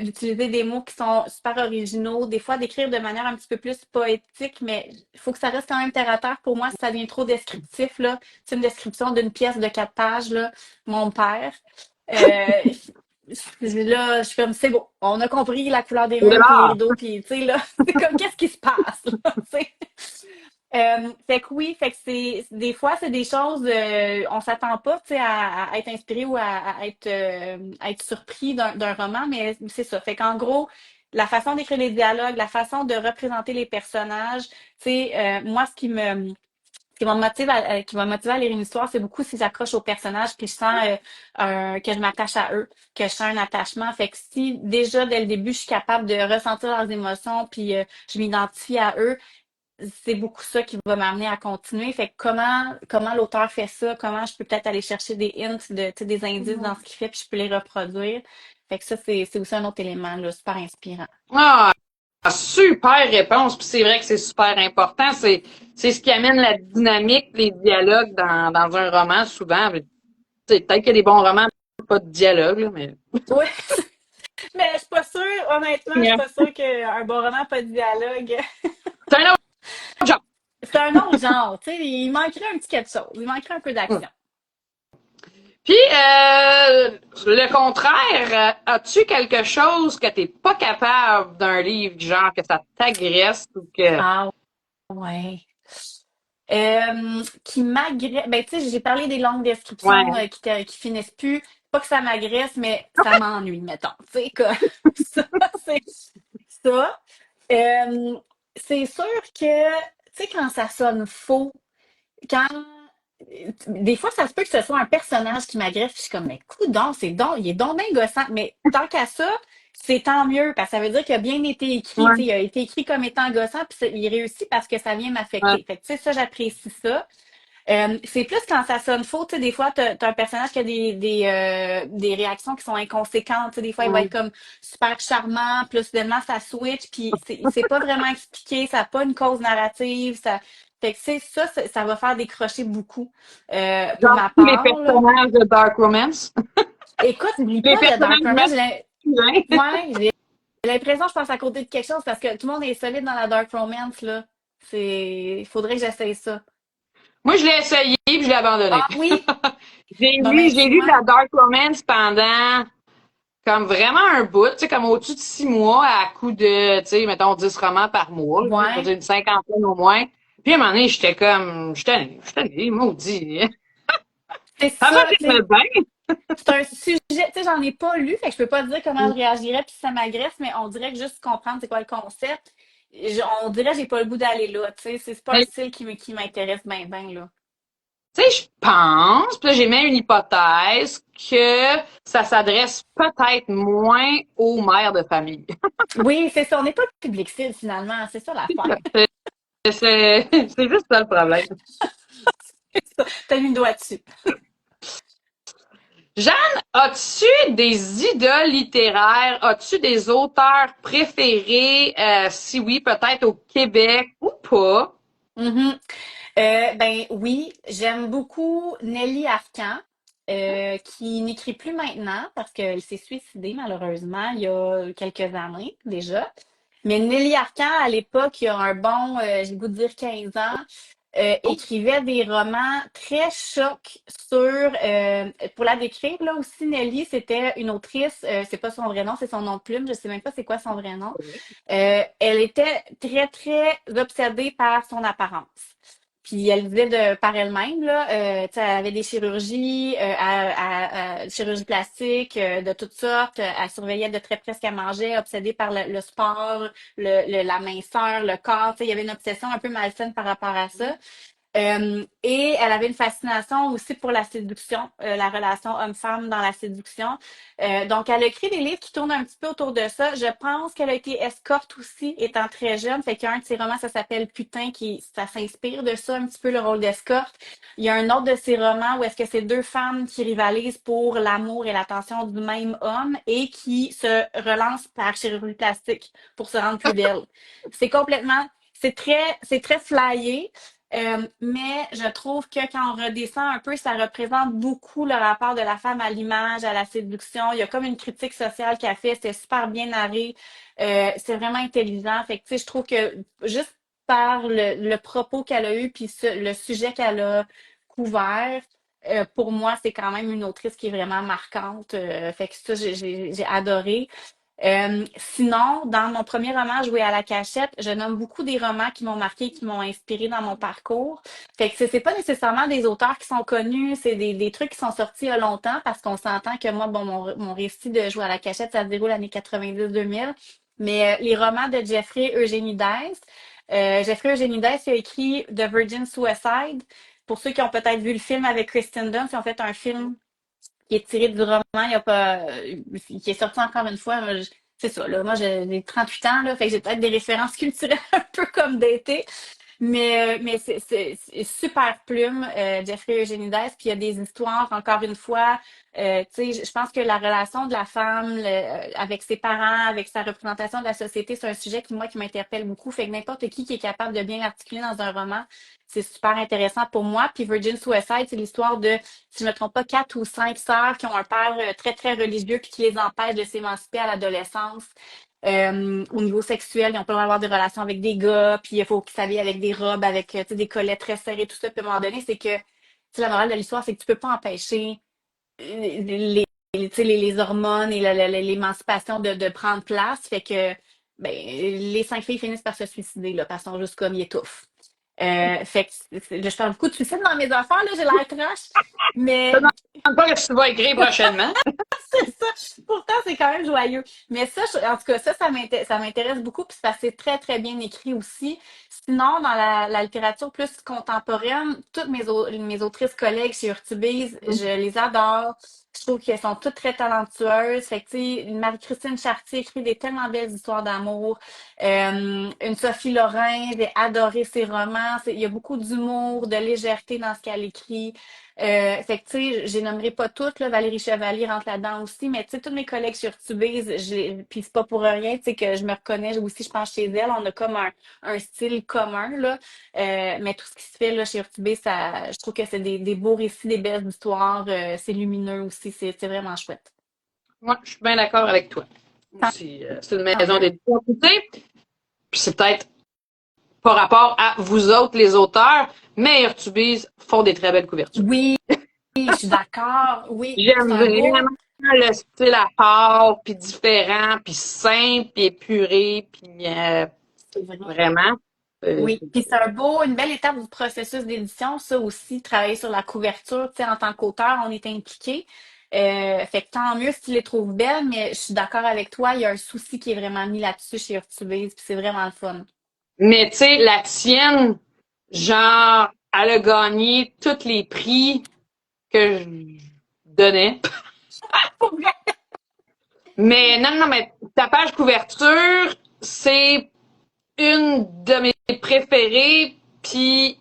d'utiliser des mots qui sont super originaux, des fois d'écrire de manière un petit peu plus poétique, mais il faut que ça reste quand même terre à terre. Pour moi, si ça devient trop descriptif, là, c'est une description d'une pièce de 4 pages, là, mon père. Euh, Là, je suis comme, c'est bon, on a compris la couleur des C'est de murs puis les l'art. rideaux, puis tu sais, là, c'est comme, qu'est-ce qui se passe, là, tu sais? Fait que oui, fait que des fois, c'est des choses, on s'attend pas, tu sais, à être inspiré ou à être surpris d'un roman, mais c'est ça. Fait qu'en gros, la façon d'écrire les dialogues, la façon de représenter les personnages, tu sais, moi, qui va me motiver à lire une histoire, c'est beaucoup si j'accroche aux personnages, puis je sens que je m'attache à eux, que je sens un attachement. Fait que si déjà dès le début, je suis capable de ressentir leurs émotions, puis je m'identifie à eux, c'est beaucoup ça qui va m'amener à continuer. Fait que comment l'auteur fait ça, comment je peux peut-être aller chercher des hints, tu sais, des indices dans ce qu'il fait, puis je peux les reproduire. Fait que ça, c'est aussi un autre élément là, super inspirant. Ah, super réponse. Puis c'est vrai que c'est super important. C'est ce qui amène la dynamique, les dialogues dans un roman, souvent. Peut-être qu'il y a des bons romans, pas de dialogue, là, mais. Oui, mais je suis pas sûre, honnêtement, je suis Yeah. pas sûre qu'un bon roman, pas de dialogue. C'est un autre genre. C'est un autre genre, tu sais, il manquerait un petit quelque chose. Il manquerait un peu Hmm. d'action. Puis, le contraire, as-tu quelque chose que t'es pas capable d'un livre, genre que ça t'agresse ou que. Ah ouais. Qui m'agresse. Ben, tu sais, j'ai parlé des longues descriptions Ouais. qui finissent plus. Pas que ça m'agresse, mais ça m'ennuie, mettons. Tu sais, comme ça, c'est ça. Euh, c'est sûr que, tu sais, quand ça sonne faux, quand des fois, ça se peut que ce soit un personnage qui m'agresse, puis je suis comme, mais coudonc, il est donc bien gossant. Mais tant qu'à ça, c'est tant mieux, parce que ça veut dire qu'il a bien été écrit, tu sais, Ouais. il a été écrit comme étant gossant, puis il réussit parce que ça vient Ouais. m'affecter. Fait que, tu sais, ça, j'apprécie ça. C'est plus quand ça sonne faux, tu sais, des fois, t'as un personnage qui a des réactions qui sont inconséquentes, tu sais, des fois, il va être Ouais. comme super charmant, puis là, soudainement, ça switch, puis c'est pas vraiment expliqué, ça n'a pas une cause narrative, ça... Fait que, c'est ça, ça va faire décrocher beaucoup, pour Genre ma tous les part, là. personnages de Dark Romance. Écoute, n'oublie Les pas de Dark personnages Romance, masculins. ouais, j'ai l'impression que je passe à côté de quelque chose parce que tout le monde est solide dans la Dark Romance, là. Il faudrait que j'essaye ça. Moi, je l'ai essayé puis je l'ai abandonné. Ah oui? J'ai Bon, lu, ben, j'ai tu lu de vois. la Dark Romance pendant comme vraiment un bout, tu sais, comme au-dessus de 6 mois à coup de, tu sais, mettons 10 romans par mois, là, tu sais, je veux Ouais. dire une cinquantaine au moins. Puis à un moment donné, j'étais comme, je suis tannée, maudit. C'est Ça va, ça, tu j'aimais sais. bien. C'est un sujet, tu sais, j'en ai pas lu, fait que je peux pas te dire comment je réagirais puis si ça m'agresse, mais on dirait que juste comprendre c'est quoi le concept, on dirait que j'ai pas le goût d'aller là, tu sais. C'est pas un Mais, style qui m'intéresse bien, bien, là. tu sais, je pense, puis là, j'ai mis une hypothèse que ça s'adresse peut-être moins aux mères de famille. Oui, c'est ça. On n'est pas public cible, finalement. C'est ça l'affaire. C'est juste ça le problème. T'as mis le doigt dessus. Jeanne, as-tu des idoles littéraires? As-tu des auteurs préférés? Si oui, peut-être au Québec ou pas? Mhm. Ben oui, j'aime beaucoup Nelly Arcan, qui n'écrit plus maintenant parce qu'elle s'est suicidée malheureusement il y a quelques années déjà. Mais Nelly Arcan, à l'époque, il y a un bon, j'ai le goût de dire 15 ans, écrivait des romans très chocs sur, pour la décrire, là aussi, Nelly, c'était une autrice, c'est pas son vrai nom, c'est son nom de plume, je sais même pas c'est quoi son vrai nom. Elle était très, très obsédée par son apparence. Puis elle disait par elle-même, là, tu sais, elle avait des chirurgies, chirurgie plastique, de toutes sortes. Elle surveillait de très près ce qu'elle mangeait, obsédée par le sport, la minceur, le corps. Tu sais, il y avait une obsession un peu malsaine par rapport à ça. Et elle avait une fascination aussi pour la séduction, la relation homme-femme dans la séduction. Donc, elle a écrit des livres qui tournent un petit peu autour de ça. Je pense qu'elle a été escorte aussi, étant très jeune. Fait qu'un de ses romans, ça s'appelle Putain, ça s'inspire de ça, un petit peu le rôle d'escorte. Il y a un autre de ses romans où est-ce que c'est deux femmes qui rivalisent pour l'amour et l'attention du même homme et qui se relancent par chirurgie plastique pour se rendre plus belle. C'est très flyé. Mais je trouve que quand on redescend un peu, ça représente beaucoup le rapport de la femme à l'image, à la séduction. Il y a comme une critique sociale qu'elle fait. C'est super bien narré. C'est vraiment intelligent. Fait que, tu sais, je trouve que juste par le propos qu'elle a eu, puis le sujet qu'elle a couvert, pour moi, c'est quand même une autrice qui est vraiment marquante. Fait que ça, j'ai adoré. Sinon, dans mon premier roman, Jouer à la cachette, je nomme beaucoup des romans qui m'ont marqué, qui m'ont inspiré dans mon parcours. Fait que c'est pas nécessairement des auteurs qui sont connus, c'est des trucs qui sont sortis il y a longtemps parce qu'on s'entend que moi, bon, mon récit de Jouer à la cachette, ça se déroule l'année 90-2000. Mais les romans de Jeffrey Eugenides, Jeffrey Eugenides a écrit The Virgin Suicide. Pour ceux qui ont peut-être vu le film avec Kristen Dunst, ils ont fait un film qui est tiré du roman, il y a pas, qui est sorti encore une fois. C'est ça, là. Moi, j'ai 38 ans, là, fait que j'ai peut-être des références culturelles un peu comme d'été. Mais c'est super plume, Jeffrey Eugenides, puis il y a des histoires, encore une fois, tu sais, je pense que la relation de la femme avec ses parents, avec sa représentation de la société, c'est un sujet qui m'interpelle beaucoup. Fait que n'importe qui est capable de bien l'articuler dans un roman, c'est super intéressant pour moi. Puis Virgin Suicide, c'est l'histoire de, si je ne me trompe pas, 4 ou 5 sœurs qui ont un père très, très religieux puis qui les empêche de s'émanciper à l'adolescence. Au niveau sexuel, ils ont pas le droit d'avoir des relations avec des gars, puis il faut qu'ils s'habillent avec des robes, avec tu sais, des collets très serrés, tout ça. Puis à un moment donné, c'est que tu sais, la morale de l'histoire, c'est que tu peux pas empêcher tu sais, les hormones et l'émancipation de prendre place. Fait que ben, les 5 filles finissent par se suicider, là, parce qu'elles sont juste comme ils étouffent. Fait que là, je parle beaucoup de suicide dans mes affaires, là, j'ai l'air trash. Ça Mais ne demande pas que tu vas écrire prochainement. c'est ça. Pourtant, c'est quand même joyeux. Mais ça, en tout cas, ça m'intéresse beaucoup, puis c'est parce que c'est très, très bien écrit aussi. Sinon, dans la littérature plus contemporaine, toutes mes autrices collègues chez Urtubise, je les adore. Je trouve qu'elles sont toutes très talentueuses. Fait que, tu sais, Marie-Christine Chartier écrit des tellement belles histoires d'amour. Une Sophie Lorrain, j'ai adoré ses romans. Il y a beaucoup d'humour, de légèreté dans ce qu'elle écrit. Fait que, tu sais, je les nommerai pas toutes, là. Valérie Chevalier rentre là-dedans aussi, mais tu sais, tous mes collègues sur Tubase, puis c'est pas pour rien, tu sais, que je me reconnais aussi, je pense, chez elle. On a comme un style commun, là. Mais tout ce qui se fait, là, chez Urtubise, ça, je trouve que c'est des beaux récits, des belles histoires. C'est lumineux aussi, c'est vraiment chouette. Moi, je suis bien d'accord avec toi. Tant, C'est une tant maison mieux. d'édition. Tu sais, puis c'est peut-être par rapport à vous autres, les auteurs, mais Urtubise font des très belles couvertures. Oui, je suis d'accord. Oui, c'est J'aime un beau. vraiment le style à part, puis différent, puis simple, puis épuré, puis C'est vrai. vraiment. euh, Oui, puis c'est une belle étape du processus d'édition, ça aussi, travailler sur la couverture, tu sais, en tant qu'auteur, on est impliqué. Fait que tant mieux si tu les trouves belles, mais je suis d'accord avec toi, il y a un souci qui est vraiment mis là-dessus chez Urtubise, puis c'est vraiment le fun. mais tu sais, la tienne, genre, elle a gagné tous les prix que je donnais. Mais non, non, mais ta page couverture, c'est une de mes préférées, puis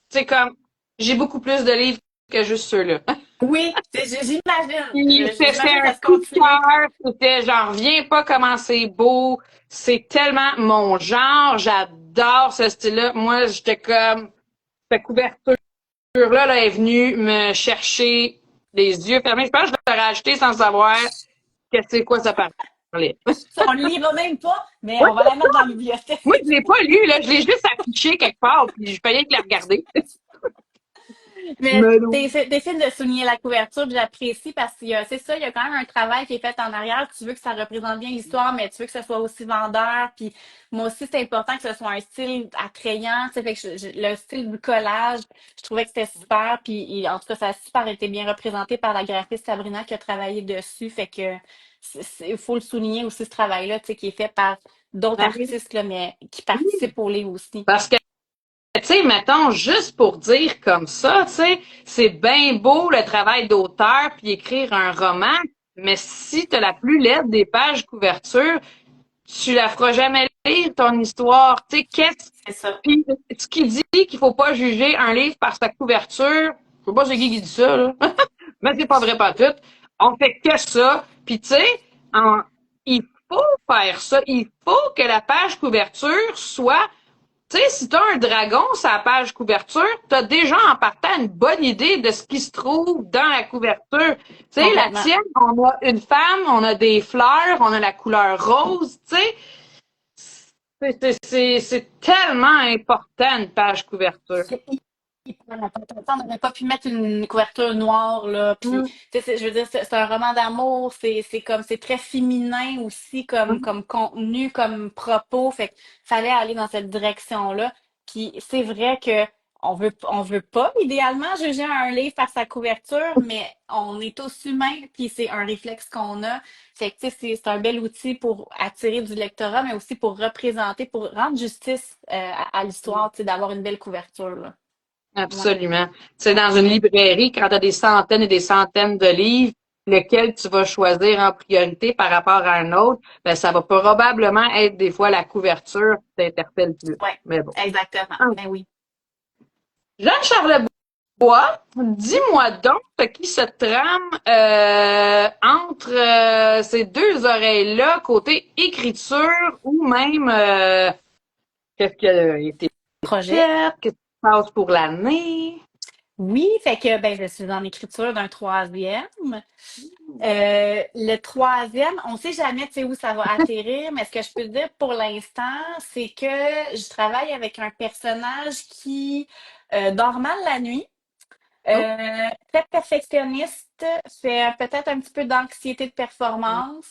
c'est comme, j'ai beaucoup plus de livres que juste ceux-là. Oui, j'imagine. C'était J'imagine que un ça se coup de continue. cœur, c'était genre, viens pas comment c'est beau, c'est tellement mon genre, j'adore ce style-là. Moi, j'étais comme, cette couverture-là là, est venue me chercher les yeux fermés. Je pense que je l'aurais acheté sans savoir que c'est quoi ça parle. parlait. On ne lira même pas, mais Oui, on va la mettre dans la bibliothèque. moi, je l'ai pas lu, là. Je l'ai juste affiché quelque part, puis je payais que la regarder. Mais Mais non. t'essaies de souligner la couverture, puis j'apprécie parce que c'est ça, il y a quand même un travail qui est fait en arrière. Tu veux que ça représente bien l'histoire, mais tu veux que ce soit aussi vendeur. Puis moi aussi, c'est important que ce soit un style attrayant. Tu sais, fait que le style du collage, je trouvais que c'était super. Puis en tout cas, ça a super été bien représenté par la graphiste Sabrina qui a travaillé dessus. Fait que il faut le souligner aussi ce travail-là, tu sais, qui est fait par d'autres Ben oui. artistes, là, mais qui Oui. participent au livre aussi. Parce que tu sais, mettons, juste pour dire comme ça, tu sais, c'est bien beau le travail d'auteur puis écrire un roman, mais si tu as la plus laide des pages couverture, tu la feras jamais lire ton histoire. Tu sais, C'est ça. puis ce qui dit qu'il faut pas juger un livre par sa couverture, je sais pas c'est qui dit ça, là, mais c'est pas vrai pas tout. On fait que ça, puis tu sais, il faut faire ça. Il faut que la page couverture soit tu sais, si t'as un dragon sur la page couverture, t'as déjà en partant une bonne idée de ce qui se trouve dans la couverture. Tu sais, la Complètement. tienne, on a une femme, on a des fleurs, on a la couleur rose, tu sais. C'est tellement important, une page couverture. C'est hyper important. On n'aurait pas pu mettre une couverture noire, là. Puis, Hum, tu sais, je veux dire, c'est un roman d'amour. C'est comme, c'est très féminin aussi hum. comme contenu, comme propos. Fait que fallait aller dans cette direction-là. Puis, c'est vrai que on veut pas, idéalement, juger un livre par sa couverture, mais on est tous humains, puis c'est un réflexe qu'on a. Fait que, tu sais, c'est un bel outil pour attirer du lectorat, mais aussi pour représenter, pour rendre justice à l'histoire, tu sais, d'avoir une belle couverture, là. Ouais, Absolument. C'est dans ouais. une librairie, quand tu as des centaines et des centaines de livres, lequel tu vas choisir en priorité par rapport à un autre, ben, ça va probablement être des fois la couverture qui t'interpelle plus. Ouais, Mais bon. exactement. Ben oui. Jeanne Charlebois, dis-moi donc ce qui se trame entre ces deux oreilles-là, côté écriture ou même qu'est-ce qui a été Projet. fait, qu'est-ce qui se passe pour l'année. Oui, fait que ben je suis en écriture d'un troisième. Le troisième, on sait jamais tu sais où ça va atterrir, mais ce que je peux dire pour l'instant, c'est que je travaille avec un personnage qui dort mal la nuit. Oh. Très perfectionniste, fait peut-être un petit peu d'anxiété de performance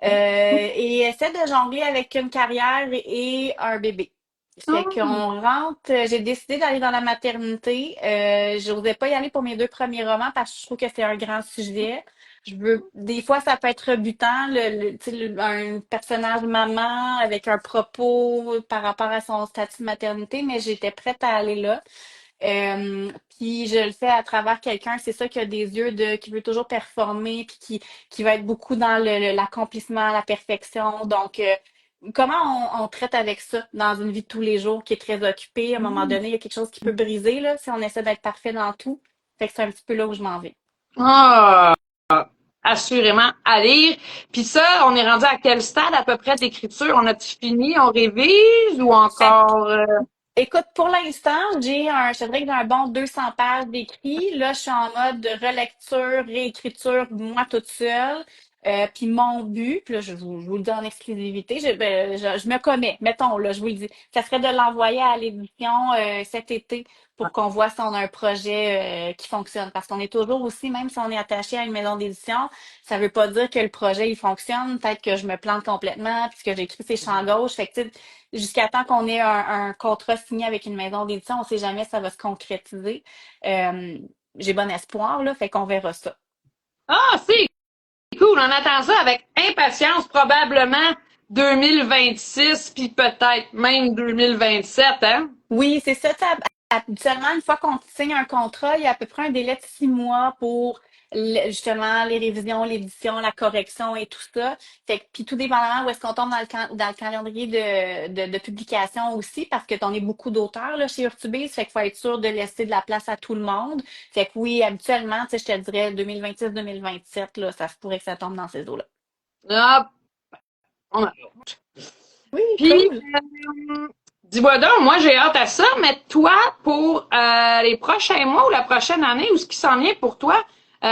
et essaie de jongler avec une carrière et un bébé. Fait Oh. qu'on rentre, j'ai décidé d'aller dans la maternité. Je n'osais pas y aller pour mes deux premiers romans parce que je trouve que c'est un grand sujet. Des fois, ça peut être rebutant, tu sais, un personnage maman avec un propos par rapport à son statut de maternité, mais j'étais prête à aller là. Puis je le fais à travers quelqu'un, c'est ça qui a des yeux qui veut toujours performer, puis qui va être beaucoup dans l'accomplissement, la perfection. Donc, comment on traite avec ça dans une vie de tous les jours qui est très occupée? À un moment donné, il y a quelque chose qui peut briser, là, si on essaie d'être parfait dans tout. Fait que c'est un petit peu là où je m'en vais. Ah, assurément à lire. Puis ça, on est rendu à quel stade à peu près d'écriture? On a-tu fini? On révise ou Fait encore? écoute, pour l'instant, je te dirais que j'ai un bon 200 pages d'écrit. Là, je suis en mode relecture, réécriture, moi toute seule. Puis mon but, puis là, je vous le dis en exclusivité, je me commets, mettons, là, je vous le dis. Ça serait de l'envoyer à l'édition cet été pour qu'on voit si on a un projet qui fonctionne. Parce qu'on est toujours aussi, même si on est attaché à une maison d'édition, ça veut pas dire que le projet, il fonctionne. Peut-être que je me plante complètement, puis ce que j'écris, c'est champ gauche. Fait que, tu sais, jusqu'à temps qu'on ait un contrat signé avec une maison d'édition, on sait jamais si ça va se concrétiser. Euh, j'ai bon espoir, là, fait qu'on verra ça. Ah, c'est cool. On attend ça avec impatience, probablement 2026, puis peut-être même 2027, hein? Oui, c'est ça. Tu sais, habituellement, une fois qu'on signe un contrat, il y a à peu près un délai de 6 mois pour justement les révisions, l'édition, la correction et tout ça. Fait que, puis tout dépendamment où est-ce qu'on tombe dans le calendrier de publication aussi, parce que t'en es beaucoup d'auteurs là, chez Urtubise, fait qu'il faut être sûr de laisser de la place à tout le monde. Fait que oui, habituellement, tu sais, je te dirais 2026-2027, là, ça se pourrait que ça tombe dans ces eaux-là. Ah, on a... Oui, Puis, cool. dis-moi donc, moi j'ai hâte à ça, mais toi, pour les prochains mois ou la prochaine année, ou ce qui s'en vient pour toi, où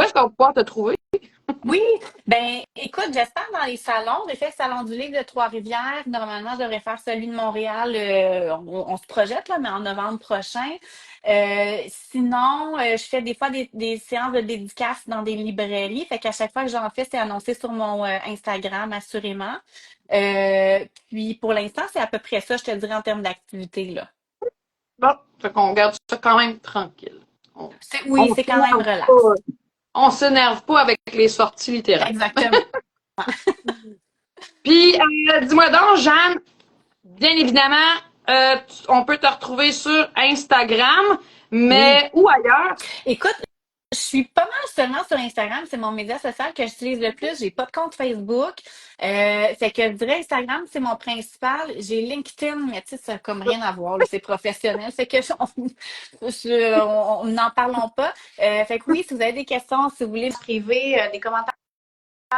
est-ce qu'on va pouvoir te trouver? Oui, ben écoute, j'espère dans les salons. J'ai fait le salon du livre de Trois-Rivières. Normalement, je devrais faire celui de Montréal. On se projette là, mais en novembre prochain. Sinon, je fais des fois des séances de dédicaces dans des librairies. Fait qu'à chaque fois que j'en fais, c'est annoncé sur mon Instagram, assurément. Puis pour l'instant, c'est à peu près ça, je te dirais, en termes d'activité là. Bon, fait qu'on garde ça quand même tranquille. On, Oui, on c'est quand même s'énerve relax. pas. On s'énerve pas avec les sorties littéraires. Exactement. Puis, dis-moi donc, Jeanne, bien évidemment, on peut te retrouver sur Instagram, Oui. mais où ailleurs? Écoute, je suis pas mal seulement sur Instagram, c'est mon média social que j'utilise le plus. J'ai pas de compte Facebook. Fait que je dirais Instagram, c'est mon principal. J'ai LinkedIn, mais tu sais, ça a comme rien à voir, là, c'est professionnel. Fait que on n'en parlons pas. Fait que oui, si vous avez des questions, si vous voulez me priver, des commentaires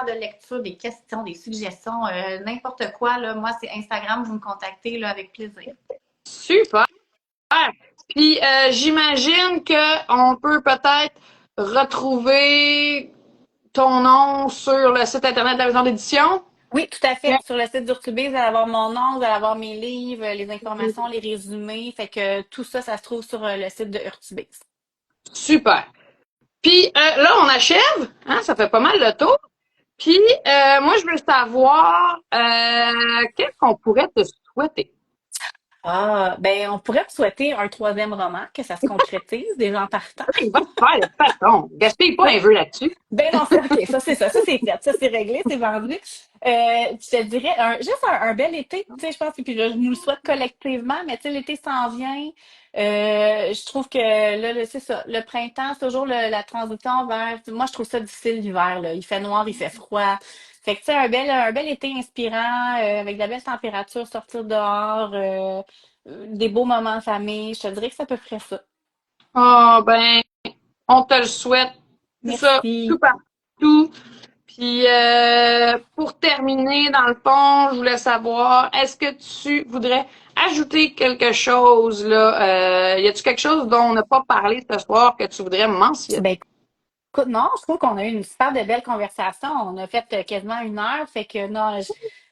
de lecture, des questions, des suggestions, n'importe quoi, là, moi, c'est Instagram, vous me contactez là, avec plaisir. Super! Puis, j'imagine qu'on peut peut-être retrouver ton nom sur le site Internet de la maison d'édition. Oui, tout à fait. Sur le site d'Urtubise, vous allez avoir mon nom, vous allez avoir mes livres, les informations, les résumés. Fait que tout ça, ça se trouve sur le site de Urtubise. Super. Puis là, on achève, hein, ça fait pas mal le tour. Puis moi, je veux savoir qu'est-ce qu'on pourrait te souhaiter. Ah, ben, on pourrait me souhaiter un troisième roman, que ça se concrétise, des gens partant. Il va te faire le façon. Gaspille pas un vœu là-dessus. Ben non, c'est OK, ça c'est ça, ça c'est fait, ça c'est réglé, c'est vendu. Je te dirais juste un bel été, tu sais, je pense, et puis je nous le souhaite collectivement, mais tu sais, l'été s'en vient. Je trouve que là, c'est ça, le printemps, c'est toujours la transition vers. Moi, je trouve ça difficile l'hiver, là. Il fait noir, il fait froid. Fait que tu sais, un bel été inspirant, avec de la belle température, sortir dehors, des beaux moments en famille. Je te dirais que c'est à peu près ça. Ah ben, on te le souhaite. C'est ça, tout Merci. partout. Puis pour terminer, dans le fond, je voulais savoir, est-ce que tu voudrais ajouter quelque chose là? Y a-tu quelque chose dont on n'a pas parlé ce soir que tu voudrais mentionner? Ben, écoute, non, je trouve qu'on a eu une super de belle conversation. On a fait quasiment 1 heure. Fait que non,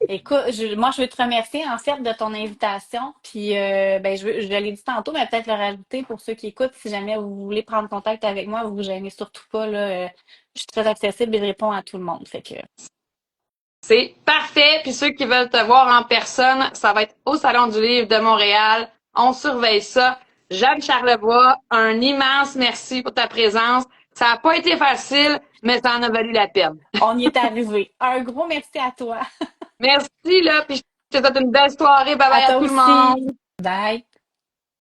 écoute, moi je veux te remercier en fait de ton invitation. Puis ben je l'ai dit tantôt, mais peut-être le rajouter pour ceux qui écoutent. Si jamais vous voulez prendre contact avec moi, vous vous gênez surtout pas là. Je suis très accessible et je réponds à tout le monde. Fait que C'est parfait. Puis ceux qui veulent te voir en personne, ça va être au Salon du Livre de Montréal. On surveille ça. Jeanne Charlebois, un immense merci pour ta présence. Ça n'a pas été facile, mais ça en a valu la peine. on y est arrivé. Un gros merci à toi. Merci, là, puis je te souhaite une belle soirée. Bye À bye à toi tout le aussi. monde. Bye.